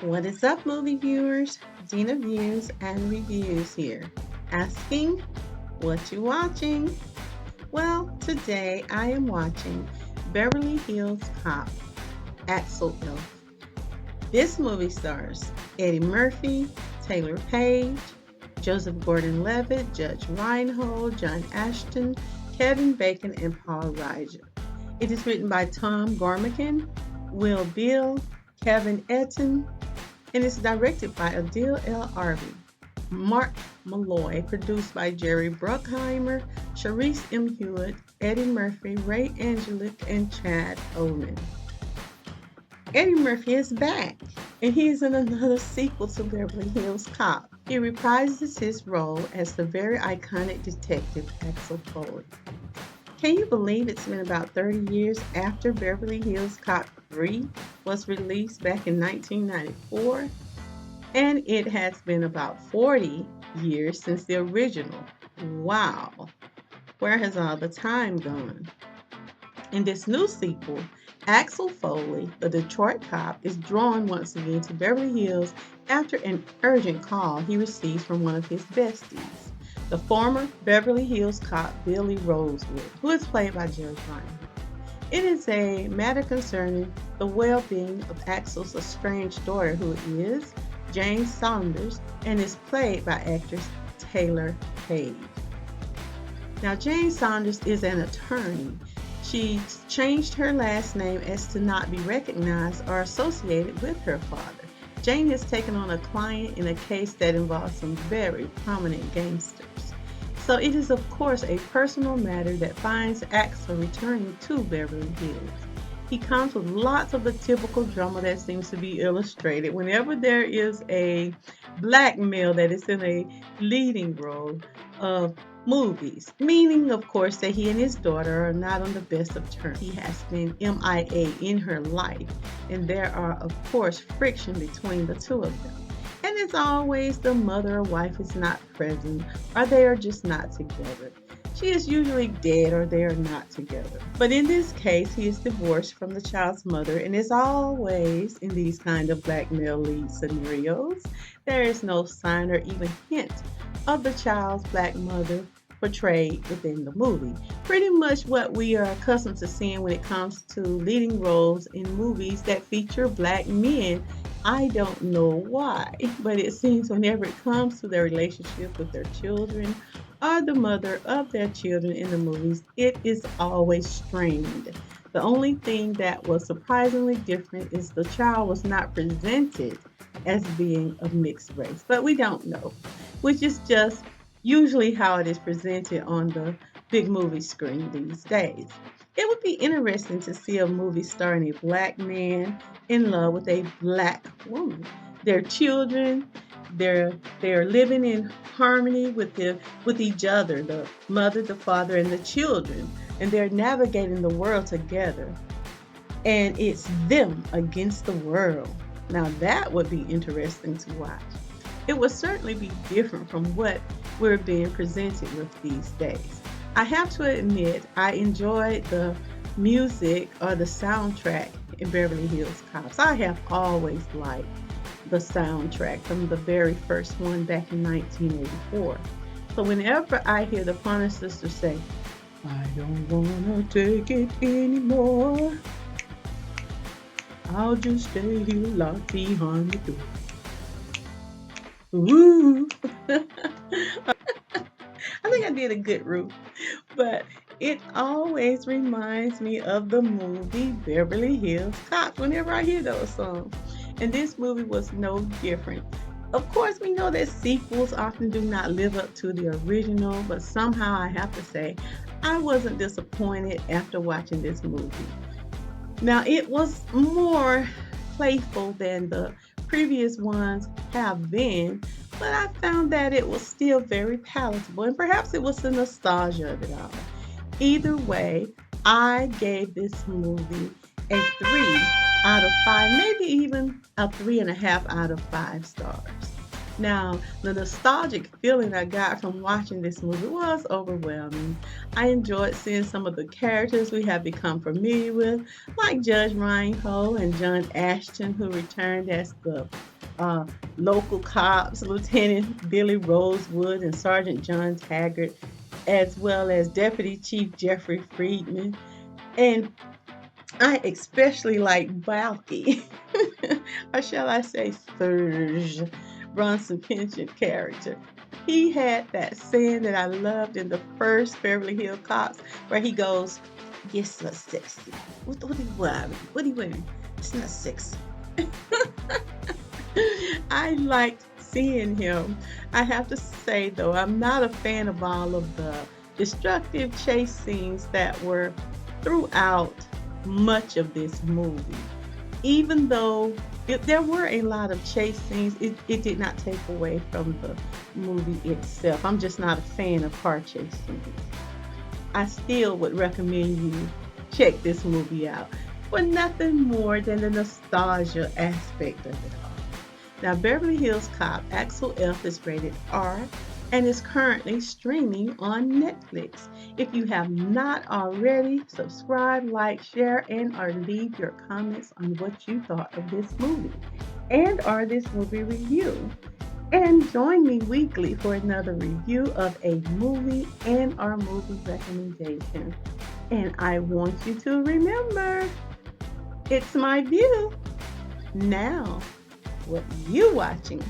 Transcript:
What is up, movie viewers? Dena Views and Reviews here, asking what you watching. Well, today I am watching Beverly Hills Cop, Axel F. This movie stars Eddie Murphy, Taylor Page, Joseph Gordon-Levitt, Judge Reinhold, John Ashton, Kevin Bacon, and Paul Reiser. It is written by Tom Gormican, Will Beall, Kevin Etten, and is directed by Adil El Arbi. Mark Malloy, produced by Jerry Bruckheimer, Sharice M. Hewitt, Eddie Murphy, Ray Angelic, and Chad Owen. Eddie Murphy is back, and he is in another sequel to Beverly Hills Cop. He reprises his role as the very iconic detective Axel Foley. Can you believe it's been about 30 years after Beverly Hills Cop 3 was released back in 1994? And it has been about 40 years since the original. Wow, where has all the time gone? In this new sequel, Axel Foley, the Detroit cop, is drawn once again to Beverly Hills after an urgent call he receives from one of his besties, the former Beverly Hills cop Billy Rosewood, who is played by Jerry Ryan. It is a matter concerning the well-being of Axel's estranged daughter, who is Jane Saunders, and is played by actress Taylor Page. Now, Jane Saunders is an attorney. She changed her last name as to not be recognized or associated with her father. Jane has taken on a client in a case that involves some very prominent gangsters. So it is, of course, a personal matter that finds Axel returning to Beverly Hills. He comes with lots of the typical drama that seems to be illustrated whenever there is a black male that is in a leading role of movies, meaning, of course, that he and his daughter are not on the best of terms. He has been MIA in her life, and there are, of course, friction between the two of them. And as always, the mother or wife is not present, or they are just not together. She is usually dead or they are not together. But in this case, he is divorced from the child's mother, and as always in these kind of black male lead scenarios, there is no sign or even hint of the child's black mother portrayed within the movie. Pretty much what we are accustomed to seeing when it comes to leading roles in movies that feature black men. I don't know why, but it seems whenever it comes to their relationship with their children or the mother of their children in the movies, it is always strained. The only thing that was surprisingly different is the child was not presented as being of mixed race, but we don't know, which is just usually how it is presented on the big movie screen these days. It would be interesting to see a movie starring a black man in love with a black woman. Their children, they're living in harmony with each other, the mother, the father, and the children, and they're navigating the world together. And it's them against the world. Now that would be interesting to watch. It would certainly be different from what we're being presented with these days. I have to admit, I enjoyed the music or the soundtrack in Beverly Hills Cops. I have always liked the soundtrack from the very first one back in 1984. So whenever I hear the Pointer Sisters say, I don't wanna take it anymore, I'll just stay here locked behind the door. Ooh. I think I did a good route, but it always reminds me of the movie Beverly Hills Cop whenever I hear those songs. And this movie was no different. Of course, we know that sequels often do not live up to the original, but somehow I have to say, I wasn't disappointed after watching this movie. Now, it was more playful than the previous ones have been, but I found that it was still very palatable, and perhaps it was the nostalgia of it all. Either way, I gave this movie a 3 out of 5, maybe even a 3.5 out of 5 stars. Now, the nostalgic feeling I got from watching this movie was overwhelming. I enjoyed seeing some of the characters we have become familiar with, like Judge Reinhold and John Ashton, who returned as the uh, local cops, Lieutenant Billy Rosewood and Sergeant John Taggart, as well as Deputy Chief Jeffrey Friedman. And I especially like Balky, or shall I say Serge, Bronson Pinchot character. He had that saying that I loved in the first Beverly Hills Cops, where he goes, "Yes, so sexy. What are you wearing? What are you wearing? It's not sexy." I liked seeing him. I have to say, though, I'm not a fan of all of the destructive chase scenes that were throughout much of this movie. Even though there were a lot of chase scenes, it did not take away from the movie itself. I'm just not a fan of car chase scenes. I still would recommend you check this movie out for nothing more than the nostalgia aspect of it all. Now, Beverly Hills Cop Axel F is rated R and is currently streaming on Netflix. If you have not already, subscribe, like, share, and or leave your comments on what you thought of this movie and or this movie review. And join me weekly for another review of a movie and our movie recommendation. And I want you to remember, it's my view. Now, what you watching?